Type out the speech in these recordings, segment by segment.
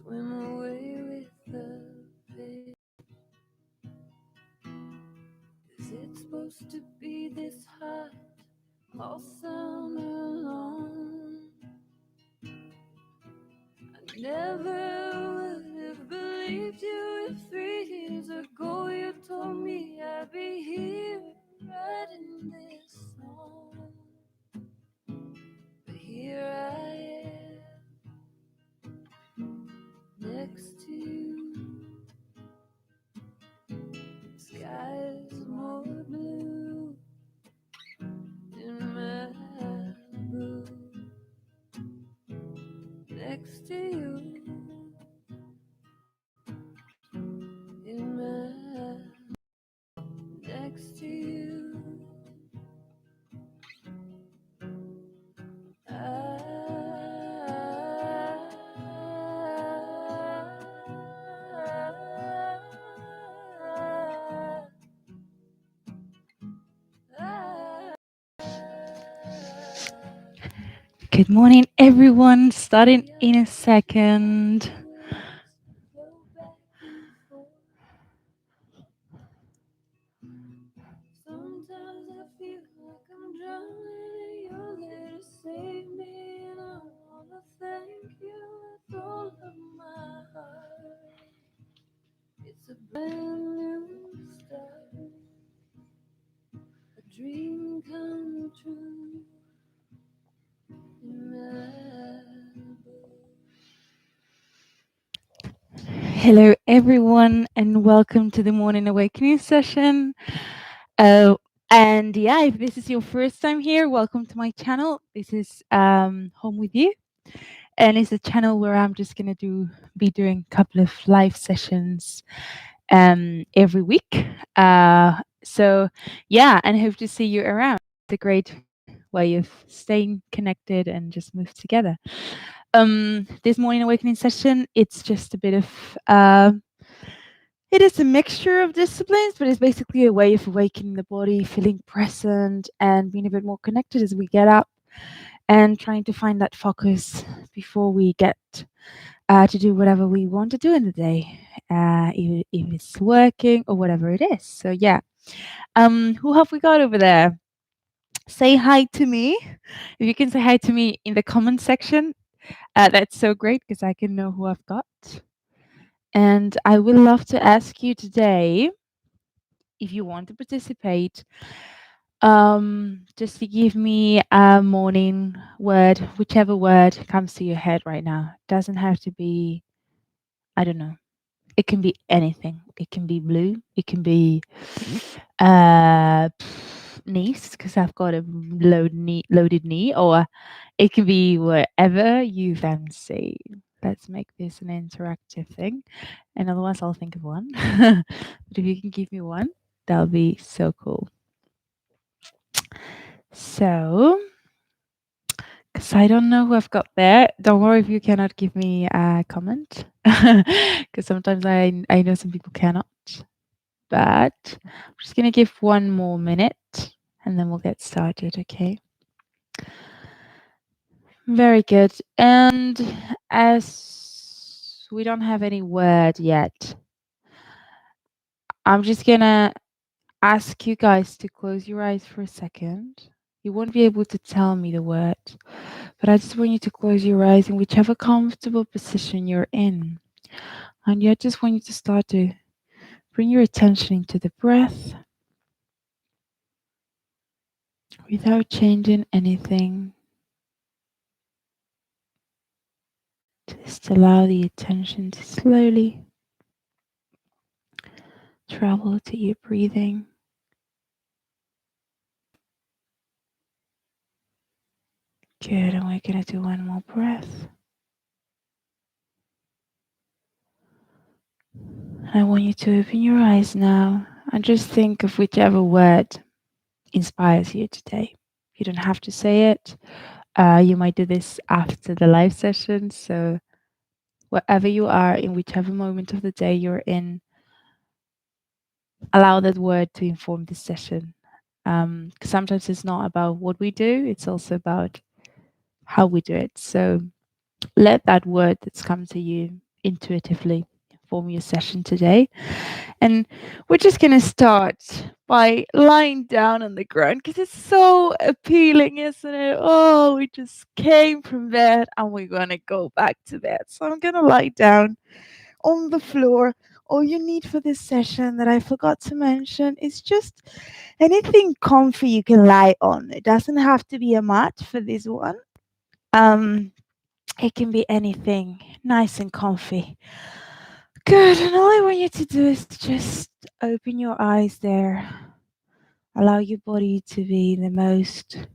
swim away with the fish. 'Cause it's supposed to be this hot all summer long. I never would have believed you if 3 years ago you told me I'd be here writing this song. But here I am, next to you. Sky's more blue in Malibu, next to you. In Malibu, next to you. Good morning, everyone. Starting in a second. Sometimes I feel like I'm drowning. You're there to save me, and I wanna thank you with all of my heart. It's a brand new start, a dream come true. Hello, everyone, and welcome to the Morning Awakening session. And yeah, if this is your first time here, welcome to my channel. This is Home with You, and it's a channel where I'm just gonna be doing a couple of live sessions every week. So yeah, and hope to see you around. It's a great way of staying connected and just move together. This Morning Awakening session, it's just a bit of it is a mixture of disciplines, but it's basically a way of awakening the body, feeling present, and being a bit more connected as we get up, and trying to find that focus before we get to do whatever we want to do in the day, if it's working or whatever it is. So yeah, who have we got over there? Say hi to me. If you can say hi to me in the comment section, that's so great because I can know who I've got. And I would love to ask you today, if you want to participate, just to give me a morning word, whichever word comes to your head right now. It doesn't have to be, I don't know. It can be anything. It can be blue. It can be knees, because I've got a loaded knee, or it can be whatever you fancy. Let's make this an interactive thing, and otherwise I'll think of one. But if you can give me one, that'll be so cool. So, because I don't know who I've got there. Don't worry if you cannot give me a comment, because sometimes I know some people cannot. But I'm just gonna give one more minute, and then we'll get started. Okay. Very good. And as we don't have any word yet, I'm just gonna ask you guys to close your eyes for a second. You won't be able to tell me the word, but I just want you to close your eyes in whichever comfortable position you're in. And I just want you to start to bring your attention into the breath without changing anything. Just allow the attention to slowly travel to your breathing. Good, and we're going to do one more breath. I want you to open your eyes now and just think of whichever word inspires you today. You don't have to say it. You might do this after the live session. So wherever you are, in whichever moment of the day you're in, allow that word to inform this session. Because sometimes it's not about what we do, it's also about how we do it. So let that word that's come to you intuitively form your session today. And we're just going to start by lying down on the ground because it's so appealing, isn't it? Oh, we just came from bed and we're going to go back to bed. So I'm going to lie down on the floor. All you need for this session that I forgot to mention is just anything comfy you can lie on. It doesn't have to be a mat for this one. Um, it can be anything nice and comfy. Good. And all I want you to do is just open your eyes there. Allow your body to be in the most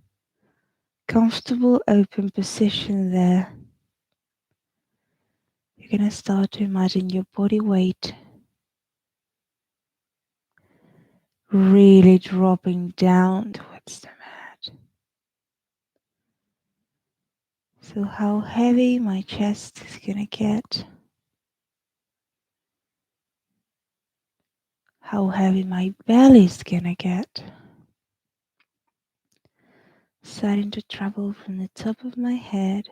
comfortable, open position there. You're going to start to imagine your body weight really dropping down towards the mat. So, how heavy my chest is going to get, how heavy my belly is going to get. Starting to travel from the top of my head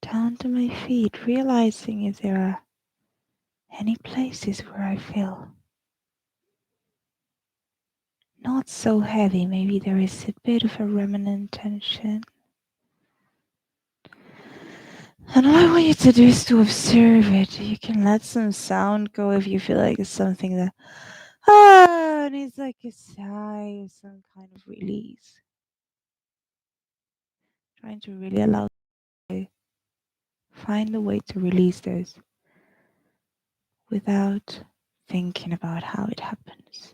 down to my feet, realizing if there are any places where I feel not so heavy. Maybe there is a bit of a remnant tension. And all I want you to do is to observe it. You can let some sound go if you feel like it's something that needs like a sigh or some kind of release. Trying to really allow to find a way to release those without thinking about how it happens.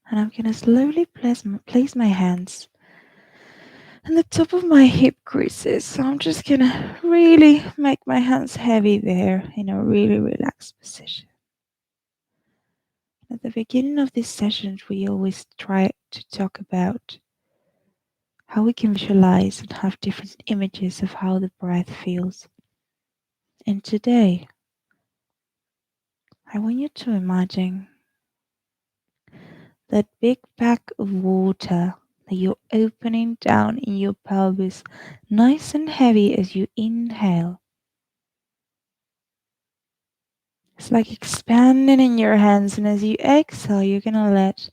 And I'm gonna slowly place my hands on the top of my hip creases. So I'm just gonna really make my hands heavy there in a really relaxed position. At the beginning of these sessions, we always try to talk about how we can visualize and have different images of how the breath feels. And today, I want you to imagine that big pack of water that you're opening down in your pelvis, nice and heavy as you inhale. It's like expanding in your hands, and as you exhale, you're gonna let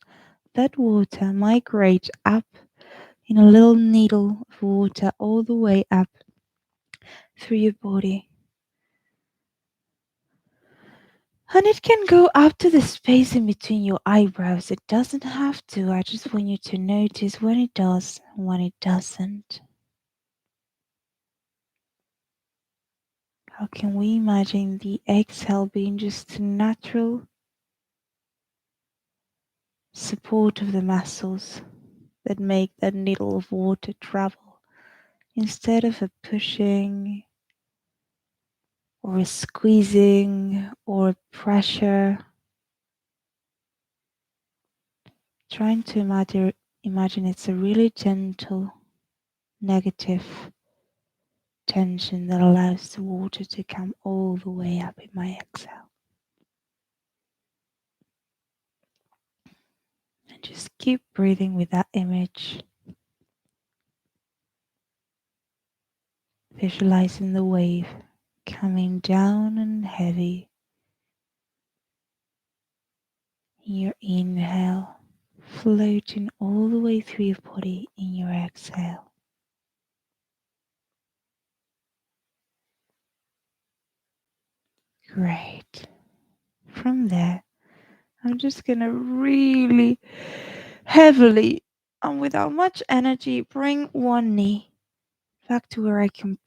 that water migrate up in a little needle of water all the way up through your body. And it can go up to the space in between your eyebrows. It doesn't have to. I just want you to notice when it does and when it doesn't. How can we imagine the exhale being just a natural support of the muscles that make that needle of water travel instead of a pushing or a squeezing or a pressure? Trying to imagine it's a really gentle, negative tension that allows the water to come all the way up in my exhale. And just keep breathing with that image, visualizing the wave coming down and heavy in your inhale, floating all the way through your body in your exhale. Great. From there, I'm just going to really heavily and without much energy bring one knee back to where I can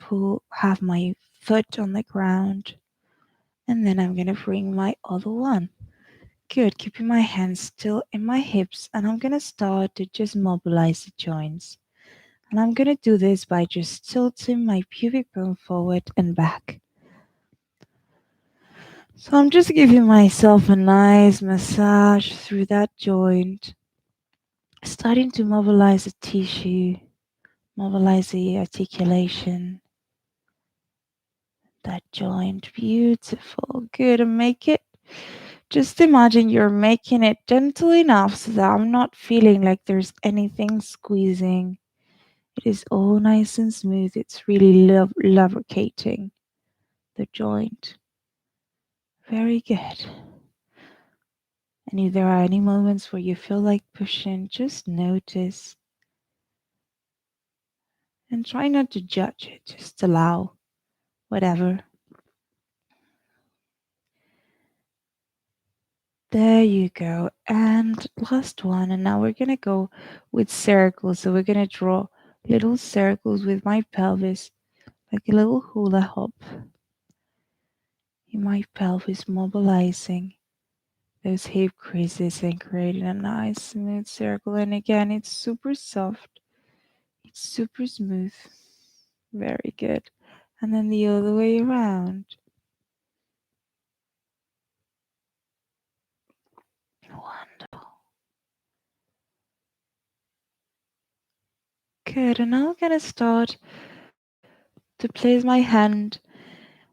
have my foot on the ground. And then I'm going to bring my other one. Good, keeping my hands still in my hips. And I'm going to start to just mobilize the joints. And I'm going to do this by just tilting my pubic bone forward and back. So I'm just giving myself a nice massage through that joint, starting to mobilize the tissue, mobilize the articulation, that joint. Beautiful. Good. And make it, just imagine you're making it gentle enough so that I'm not feeling like there's anything squeezing. It is all nice and smooth. It's really lubricating the joint. Very good. And if there are any moments where you feel like pushing, just notice and try not to judge it. Just allow whatever. There you go. And last one. And now we're going to go with circles. So we're going to draw little circles with my pelvis, like a little hula hoop in my pelvis, mobilizing those hip creases and creating a nice smooth circle. And again, it's super soft. It's super smooth. Very good. And then the other way around. Wonderful. Good. And now I'm going to start to place my hand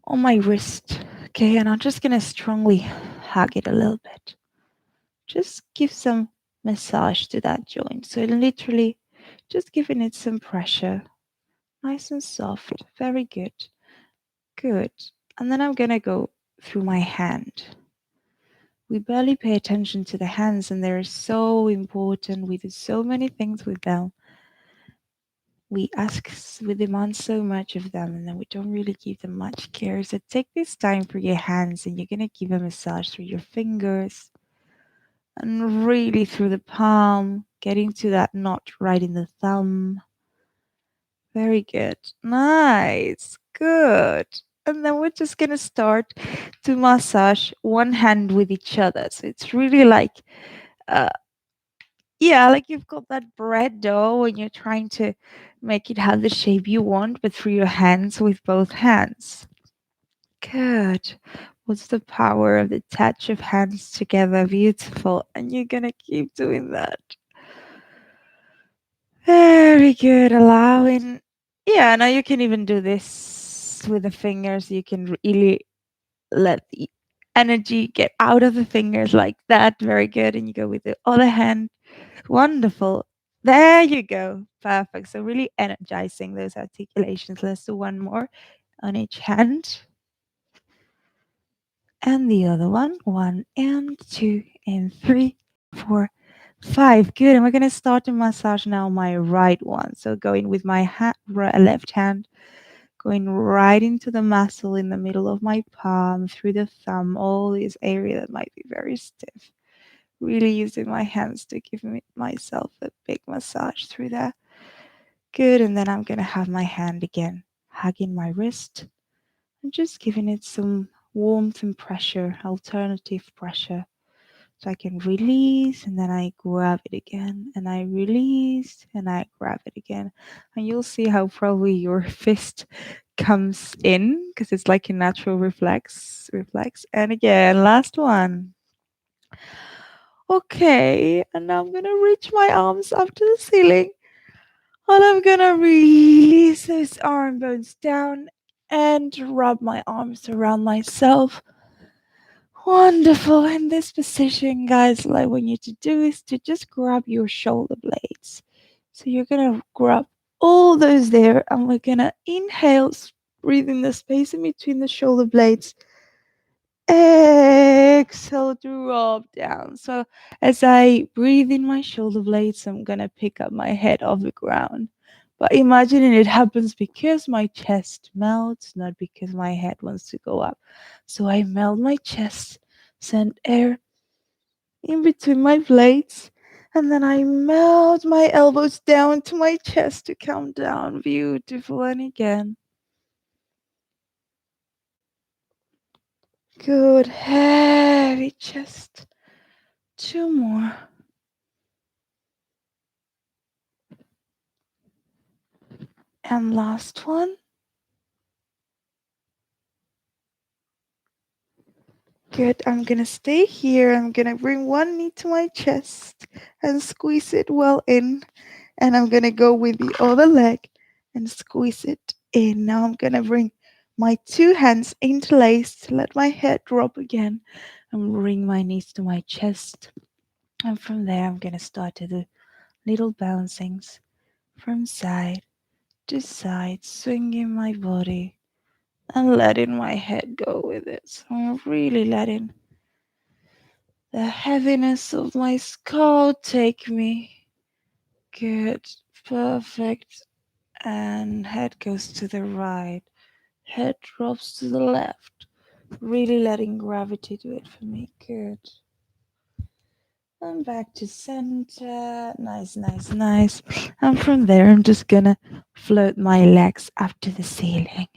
on my wrist. Okay. And I'm just going to strongly hug it a little bit. Just give some massage to that joint. So literally just giving it some pressure. Nice and soft. Very good. Good. And then I'm going to go through my hand. We barely pay attention to the hands, and they're so important. We do so many things with them. We demand so much of them, and then we don't really give them much care. So take this time for your hands, and you're going to give a massage through your fingers and really through the palm, getting to that knot right in the thumb. Very good. Nice. Good. And then we're just going to start to massage one hand with each other. So it's really like, uh, yeah, like you've got that bread dough and you're trying to make it have the shape you want, but through your hands with both hands. Good. What's the power of the touch of hands together? Beautiful. And you're going to keep doing that. Very good. Allowing. Yeah, now you can even do this with the fingers. You can really let the energy get out of the fingers like that. Very good. And you go with the other hand. Wonderful. There you go. Perfect. So, really energizing those articulations. Let's do one more on each hand. And the other one. One and two and three, four, five. Good. And we're going to start to massage now my right one. So going with my left hand, going right into the muscle in the middle of my palm, through the thumb, all this area that might be very stiff. Really using my hands to give myself a big massage through there. Good. And then I'm going to have my hand again, hugging my wrist and just giving it some warmth and pressure, alternative pressure. So I can release and then I grab it again and I release and I grab it again. And you'll see how probably your fist comes in because it's like a natural reflex. And again, last one. Okay, and now I'm gonna reach my arms up to the ceiling and I'm gonna release those arm bones down and rub my arms around myself. Wonderful. In this position, guys, what I want you to do is to just grab your shoulder blades. So you're going to grab all those there, and we're going to inhale, breathe in the space in between the shoulder blades. Exhale, drop down. So as I breathe in my shoulder blades, I'm going to pick up my head off the ground. But imagining it happens because my chest melts, not because my head wants to go up. So I melt my chest, send air in between my blades, and then I melt my elbows down to my chest to come down. Beautiful. And again. Good. Heavy chest. Two more. And last one. Good. I'm going to stay here. I'm going to bring one knee to my chest and squeeze it well in. And I'm going to go with the other leg and squeeze it in. Now I'm going to bring my two hands interlaced, let my head drop again, and bring my knees to my chest. And from there, I'm going to start to do little bouncings from side to side, swinging my body and letting my head go with it. So I'm really letting the heaviness of my skull take me. Good, perfect. And head goes to the right, head drops to the left. Really letting gravity do it for me. Good. And back to center. Nice, nice, nice. And from there, I'm just gonna float my legs up to the ceiling.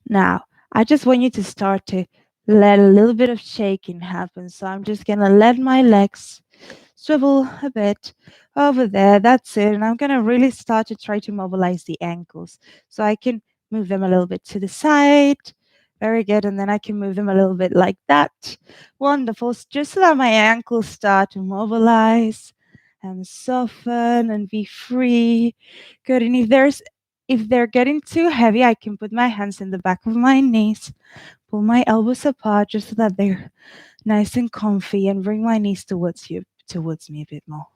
Now, I just want you to start to let a little bit of shaking happen. So I'm just gonna let my legs swivel a bit over there. That's it. And I'm gonna really start to try to mobilize the ankles. So I can move them a little bit to the side. Very good. And then I can move them a little bit like that. Wonderful. Just so that my ankles start to mobilize and soften and be free. Good. And if they're getting too heavy, I can put my hands in the back of my knees, pull my elbows apart just so that they're nice and comfy, and bring my knees towards me a bit more.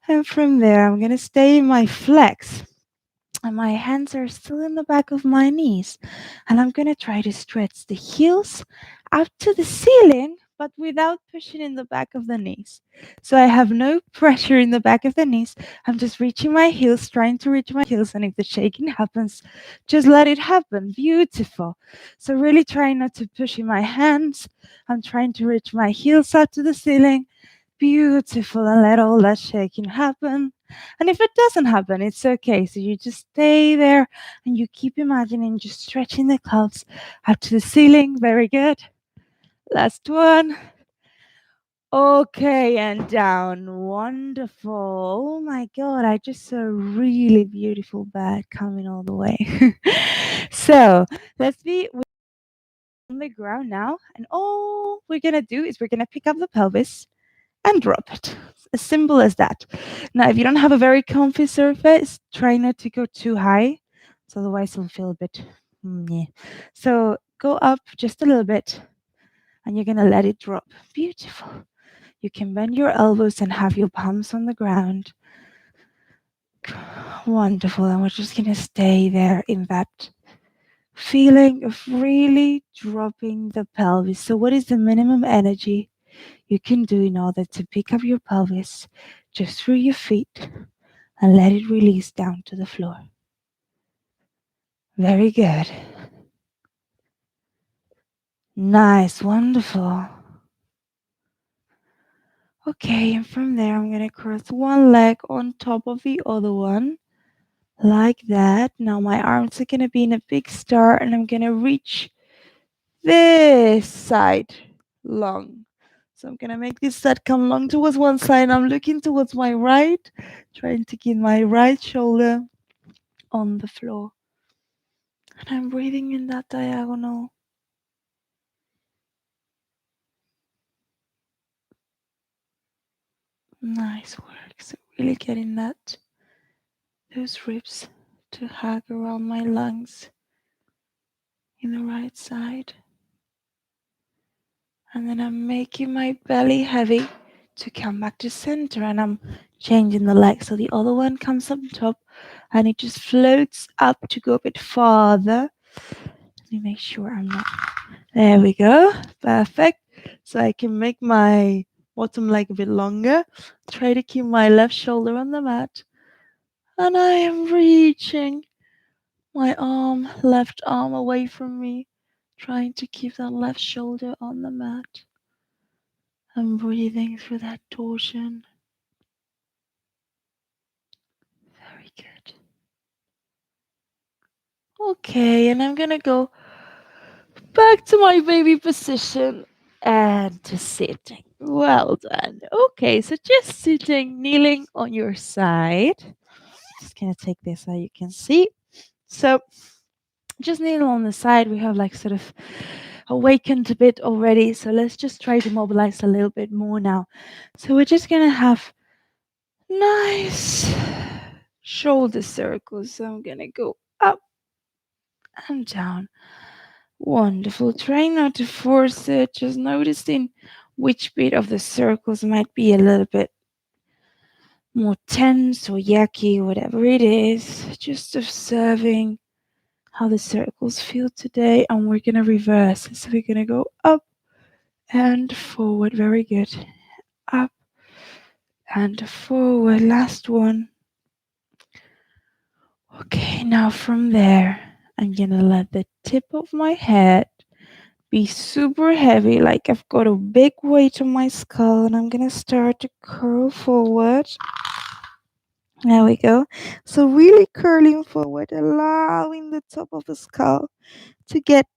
And from there, I'm gonna stay in my flex. And my hands are still in the back of my knees. And I'm going to try to stretch the heels up to the ceiling, but without pushing in the back of the knees. So I have no pressure in the back of the knees. I'm just reaching my heels, trying to reach my heels. And if the shaking happens, just let it happen. Beautiful. So really trying not to push in my hands. I'm trying to reach my heels up to the ceiling. Beautiful. And let all that shaking happen. And if it doesn't happen, it's okay. So you just stay there and you keep imagining just stretching the calves up to the ceiling. Very good. Last one. Okay, and down. Wonderful. Oh my God, I just saw a really beautiful bird coming all the way. So let's be on the ground now. And all we're going to do is we're going to pick up the pelvis and drop it. As simple as that. Now, if you don't have a very comfy surface, try not to go too high. So otherwise it'll feel a bit yeah. So go up just a little bit and you're gonna let it drop. Beautiful. You can bend your elbows and have your palms on the ground. Wonderful. And we're just gonna stay there in that feeling of really dropping the pelvis. So what is the minimum energy you can do in order to pick up your pelvis just through your feet and let it release down to the floor? Very good. Nice, wonderful. Okay, and from there, I'm going to cross one leg on top of the other one, like that. Now my arms are going to be in a big star, and I'm going to reach this side long. So I'm going to make this side come long towards one side. I'm looking towards my right, trying to keep my right shoulder on the floor. And I'm breathing in that diagonal. Nice work. So really getting those ribs to hug around my lungs in the right side. And then I'm making my belly heavy to come back to center, and I'm changing the leg so the other one comes up top and it just floats up to go a bit farther. Let me make sure I'm not. There we go. Perfect. So I can make my bottom leg a bit longer. Try to keep my left shoulder on the mat. And I am reaching my left arm away from me, trying to keep that left shoulder on the mat. I'm breathing through that torsion. Very good. Okay, and I'm gonna go back to my baby position and to sitting. Well done. Okay, so just sitting, kneeling on your side. Just gonna take this so you can see. So just kneel on the side. We have like sort of awakened a bit already. So let's just try to mobilize a little bit more now. So we're just gonna have nice shoulder circles. So I'm gonna go up and down. Wonderful. Try not to force it. Just noticing which bit of the circles might be a little bit more tense or yucky, whatever it is. Just observing how the circles feel today, and we're gonna reverse. So we're gonna go up and forward. Very good. Up and forward. Last one. Okay, now from there, I'm gonna let the tip of my head be super heavy, like I've got a big weight on my skull, and I'm gonna start to curl forward. There we go. So, really curling forward, allowing the top of the skull to get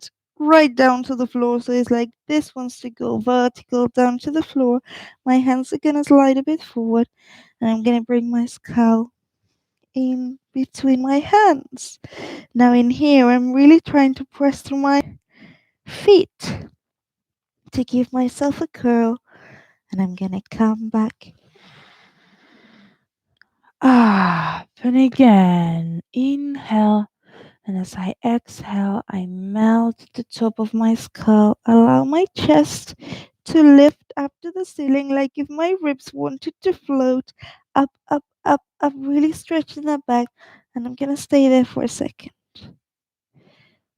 right down to the floor. So, it's like this wants to go vertical down to the floor. My hands are gonna slide a bit forward, and I'm gonna bring my skull in between my hands. Now, in here, I'm really trying to press through my feet to give myself a curl, and I'm gonna come back up and again. Inhale, and as I exhale, I melt the top of my skull, allow my chest to lift up to the ceiling like if my ribs wanted to float up, up, up, up, really stretching that back. And I'm gonna stay there for a second.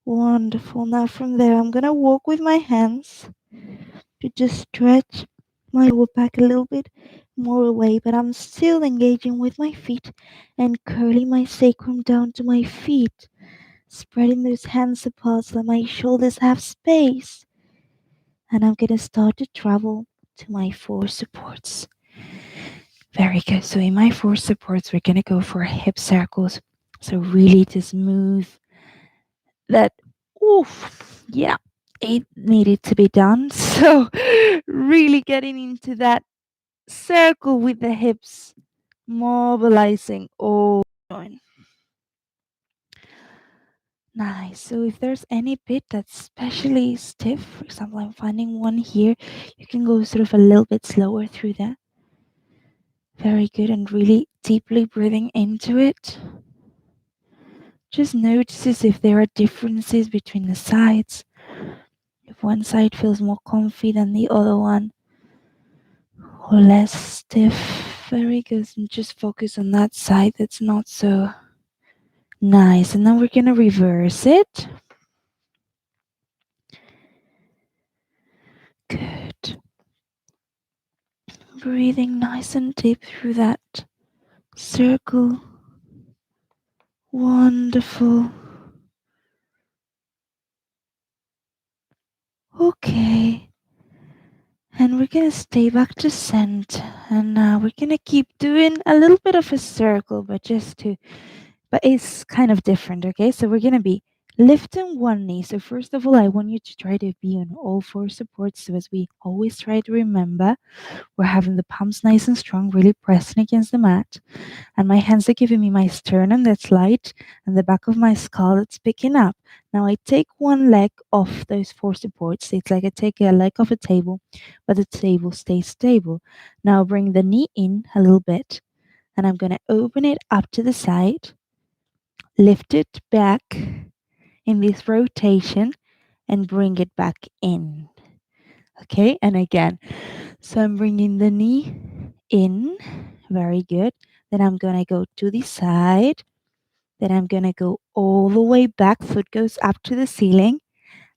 Wonderful. Now from there, I'm gonna walk with my hands to just stretch my lower back a little bit more away, but I'm still engaging with my feet and curling my sacrum down to my feet, spreading those hands apart so that my shoulders have space. And I'm gonna start to travel to my four supports. Very good. So in my four supports, we're gonna go for hip circles. So really just move that. Oof, yeah, it needed to be done. So really getting into that circle with the hips, mobilizing all joint. Nice. So if there's any bit that's especially stiff, for example, I'm finding one here, you can go sort of a little bit slower through that. Very good, and really deeply breathing into it. Just notices if there are differences between the sides. If one side feels more comfy than the other one, or less stiff. Very good. And just focus on that side that's not so nice. And then we're going to reverse it. Good. Breathing nice and deep through that circle. Wonderful. Okay. And we're going to stay back to center. And now we're going to keep doing a little bit of a circle, but it's kind of different, okay? So we're going to be lifting one knee. So first of all, I want you to try to be on all four supports. So as we always try to remember, we're having the palms nice and strong, really pressing against the mat. And my hands are giving me my sternum that's light and the back of my skull that's picking up. Now I take one leg off those four supports. It's like I take a leg off a table, but the table stays stable. Now bring the knee in a little bit, and I'm going to open it up to the side, lift it back in this rotation, and bring it back in. Okay, and again. So I'm bringing the knee in. Very good. Then I'm going to go to the side. Then I'm going to go all the way back. Foot goes up to the ceiling.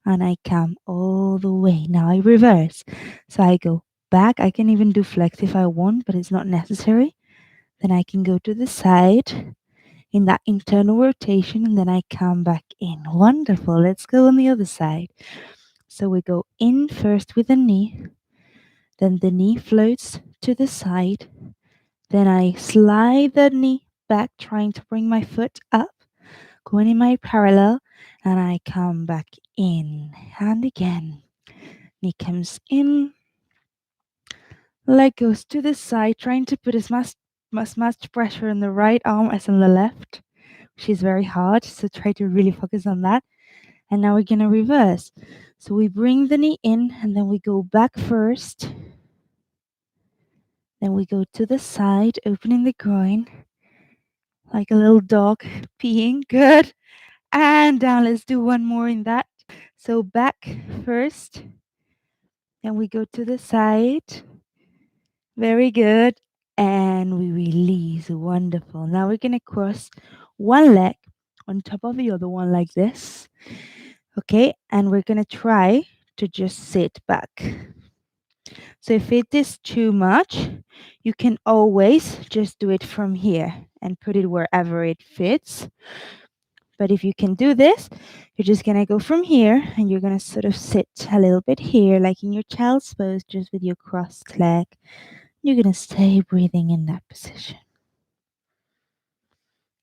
And I come all the way. Now I reverse. So I go back. I can even do flex if I want, but it's not necessary. Then I can go to the side in that internal rotation, and then I come back in. Wonderful. Let's go on the other side. So we go in first with the knee. Then the knee floats to the side. Then I slide the knee back, trying to bring my foot up, going in my parallel, and I come back in. And again, knee comes in, leg goes to the side, trying to put as much pressure on the right arm as on the left, which is very hard. So try to really focus on that. And now we're gonna reverse. So we bring the knee in, and then we go back first. Then we go to the side, opening the groin like a little dog peeing. Good. And down. Let's do one more in that. So back first. Then we go to the side. Very good. and we release. Wonderful. Now we're going to cross one leg on top of the other one like this. Okay, and we're going to try to just sit back. So if it is too much, you can always just do it from here and put it wherever it fits. But if you can do this, you're just going to go from here and you're going to sort of sit a little bit here, like in your child's pose, just with your crossed leg. You're going to stay breathing in that position.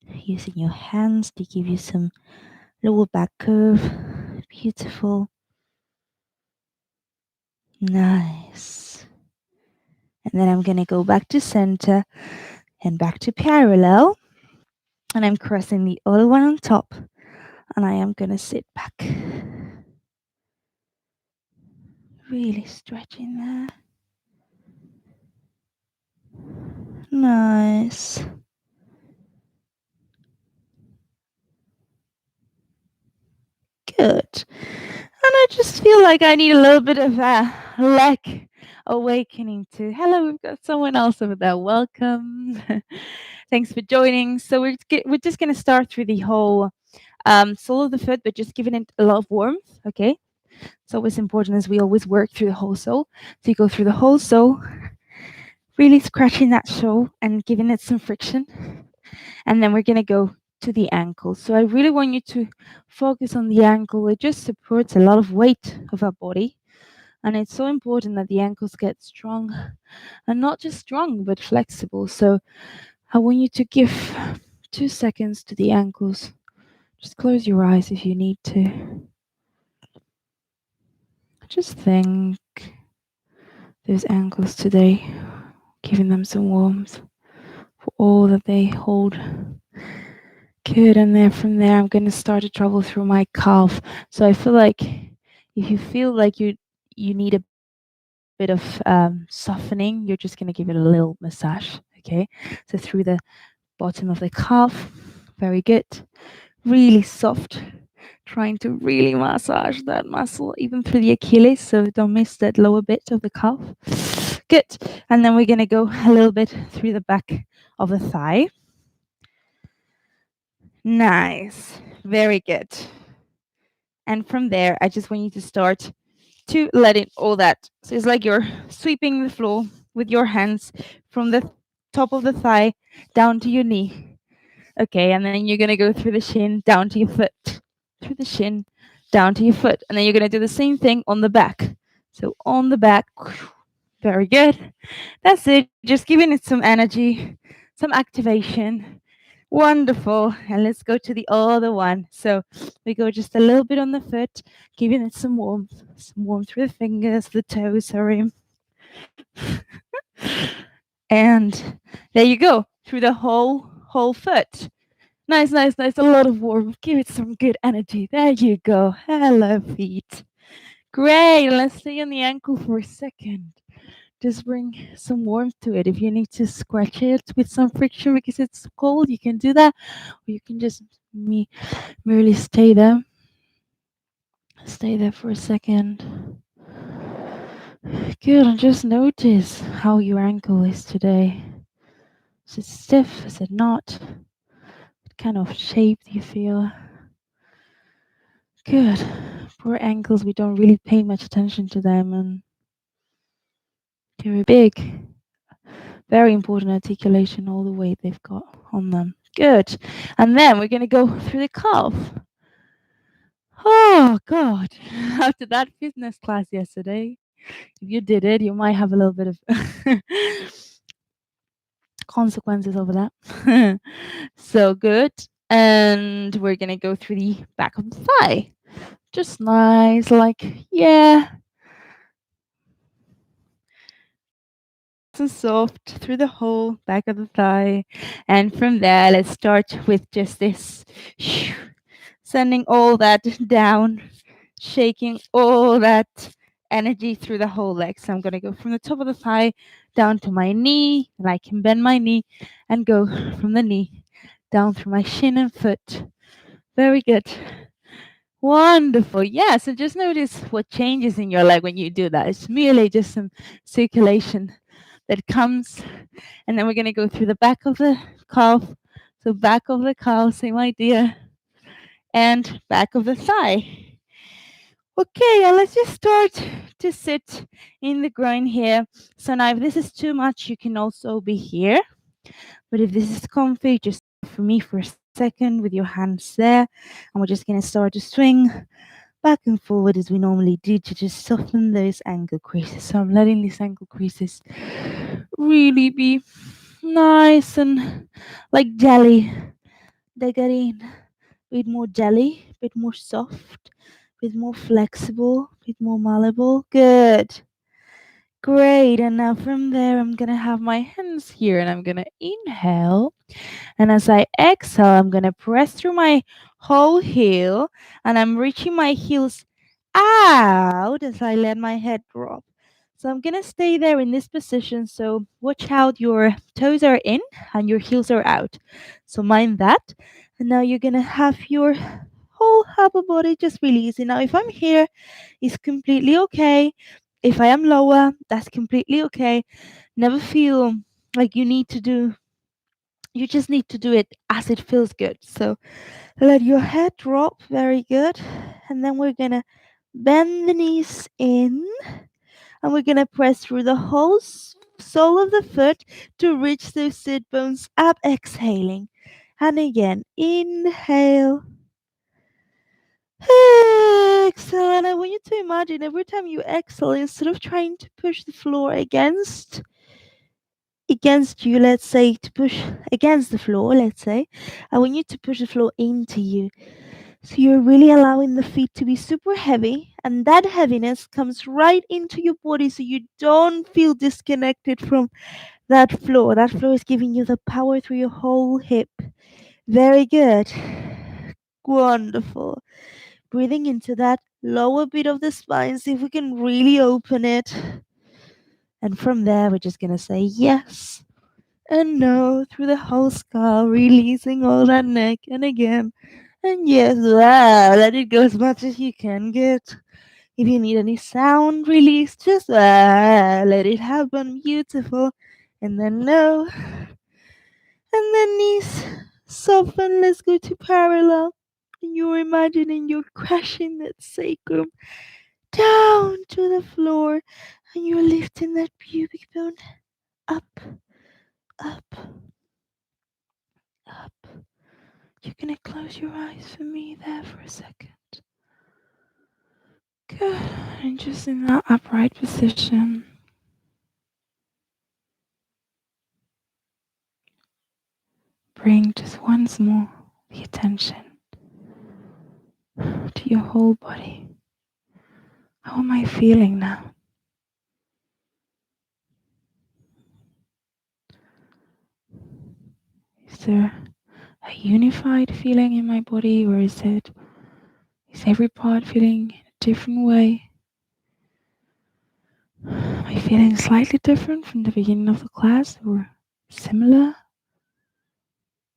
Using your hands to give you some lower back curve. Beautiful. Nice. And then I'm going to go back to center and back to parallel. And I'm crossing the other one on top. And I am going to sit back. Really stretching there. Nice. Good. And I just feel like I need a little bit of a leg awakening too. Hello, we've got someone else over there. Welcome. Thanks for joining. So we're just going to start through the whole sole of the foot, but just giving it a lot of warmth. Okay. It's always important as we always work through the whole sole. So you go through the whole sole, really scratching that sole and giving it some friction. And then we're going to go to the ankle. So I really want you to focus on the ankle. It just supports a lot of weight of our body. And it's so important that the ankles get strong, and not just strong, but flexible. So I want you to give 2 seconds to the ankles. Just close your eyes if you need to. Just think those ankles today, giving them some warmth for all that they hold. Good, and then from there I'm going to start to travel through my calf. So I feel like if you feel like you need a bit of softening, you're just going to give it a little massage. Okay, so through the bottom of the calf, very good, really soft, trying to really massage that muscle even through the Achilles, so don't miss that lower bit of the calf. Good, and then we're going to go a little bit through the back of the thigh. Nice, very good. And from there I just want you to start to let it all that. So it's like you're sweeping the floor with your hands from the top of the thigh down to your knee. Okay, and then you're gonna go through the shin down to your foot, through the shin down to your foot, and then you're gonna do the same thing on the back. So on the back, very good. That's it. Just giving it some energy, some activation. Wonderful. And let's go to the other one. So we go just a little bit on the foot, giving it some warmth through the fingers, the toes, sorry. And there you go, through the whole foot. Nice, nice, nice. A lot of warmth. Give it some good energy. There you go. Hello, feet. Great. Let's stay on the ankle for a second. Just bring some warmth to it. If you need to scratch it with some friction because it's cold, you can do that. Or you can just merely stay there. Stay there for a second. Good. And just notice how your ankle is today. Is it stiff? Is it not? What kind of shape do you feel? Good. Poor ankles, we don't really pay much attention to them, and they're big. Very important articulation, all the weight they've got on them. Good. And then we're going to go through the calf. Oh, God. After that fitness class yesterday, if you did it, you might have a little bit of consequences over that. So good. And we're going to go through the back of the thigh. Just nice, like, yeah. And soft through the whole back of the thigh. And from there, let's start with just this. Sending all that down, shaking all that energy through the whole leg. So I'm going to go from the top of the thigh down to my knee, and I can bend my knee and go from the knee down through my shin and foot. Very good. Wonderful. Yeah, so just notice what changes in your leg when you do that. It's merely just some circulation that comes. And then we're going to go through the back of the calf. So back of the calf, same idea. And back of the thigh. Okay, let's just start to sit in the groin here. So now if this is too much, you can also be here. But if this is comfy, just for me for a second with your hands there. And we're just going to start to swing back and forward as we normally do to just soften those ankle creases. So I'm letting these ankle creases really be nice and like jelly. They get in a bit more jelly, a bit more soft, a bit more flexible, a bit more malleable. Good. Great. And now from there, I'm going to have my hands here and I'm going to inhale. And as I exhale, I'm going to press through my whole heel and I'm reaching my heels out as I let my head drop. So I'm going to stay there in this position. So watch out, your toes are in and your heels are out. So mind that. And now you're going to have your whole upper body just releasing. Now, if I'm here, it's completely okay. If I am lower, that's completely okay. Never feel like you just need to do it as it feels good. So let your head drop, very good. And then we're gonna bend the knees in and we're gonna press through the whole sole of the foot to reach those sit bones up, exhaling. And again, inhale. Exhale, and I want you to imagine every time you exhale, instead of trying to push the floor against you, let's say, to push against the floor, let's say, I want you to push the floor into you. So you're really allowing the feet to be super heavy, and that heaviness comes right into your body so you don't feel disconnected from that floor. That floor is giving you the power through your whole hip. Very good. Wonderful. Breathing into that lower bit of the spine, see if we can really open it. And from there, we're just going to say yes and no through the whole skull, releasing all that neck. And again, and yes, let it go as much as you can get. If you need any sound release, just let it happen. Beautiful. And then no. And then knees soften. Let's go to parallel. And you're imagining you're crashing that sacrum down to the floor. And you're lifting that pubic bone up, up, up. You're gonna close your eyes for me there for a second. Good. And just in that upright position. Bring just once more the attention to your whole body. How am I feeling now? Is there a unified feeling in my body, or is every part feeling in a different way? Am I feeling slightly different from the beginning of the class or similar?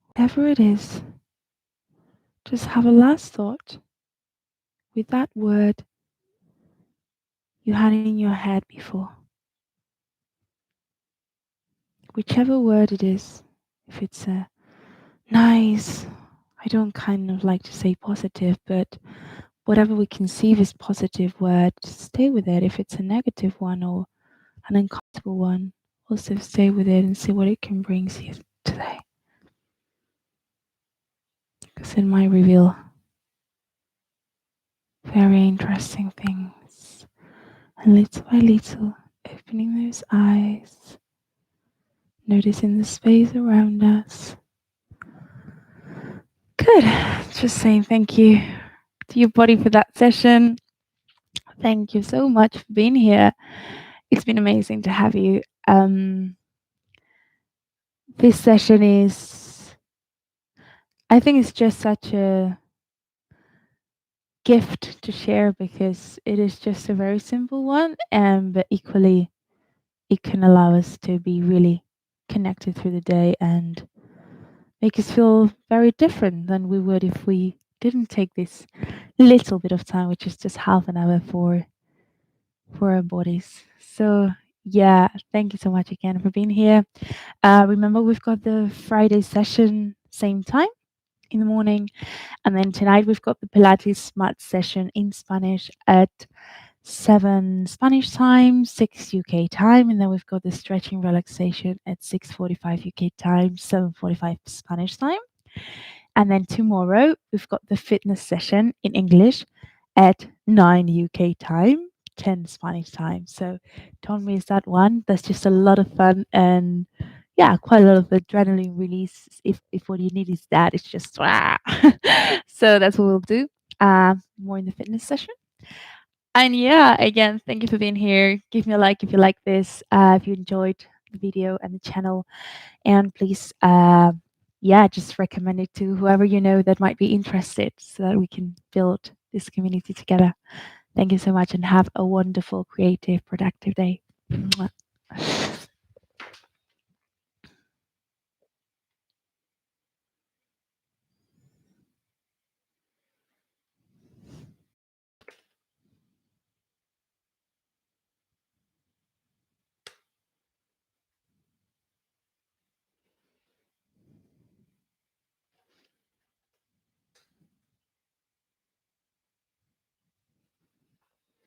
Whatever it is, just have a last thought with that word you had in your head before. Whichever word it is, if it's a nice, I don't kind of like to say positive, but whatever we conceive as positive word, stay with it. If it's a negative one or an uncomfortable one, also stay with it and see what it can bring to you today. Because it might reveal very interesting things. And little by little, opening those eyes, noticing the space around us. Good. Just saying thank you to your body for that session. Thank you so much for being here. It's been amazing to have you. This session I think it's just such a gift to share because it is just a very simple one, but equally it can allow us to be really connected through the day and make us feel very different than we would if we didn't take this little bit of time, which is just half an hour for our bodies. So Yeah, thank you so much again for being here. Remember, we've got the Friday session, same time in the morning. And then tonight, we've got the Pilates Smart session in Spanish at 7 Spanish time, 6 UK time. And then we've got the stretching relaxation at 6:45 UK time, 7:45 Spanish time. And then tomorrow, we've got the fitness session in English at 9 UK time, 10 Spanish time. So don't miss that one. That's just a lot of fun and yeah, quite a lot of adrenaline release. If what you need is that, it's just wow. So that's what we'll do. More in the fitness session. And yeah, again, thank you for being here. Give me a like if you like this, if you enjoyed the video and the channel. And please, yeah, just recommend it to whoever you know that might be interested so that we can build this community together. Thank you so much and have a wonderful, creative, productive day. Mwah.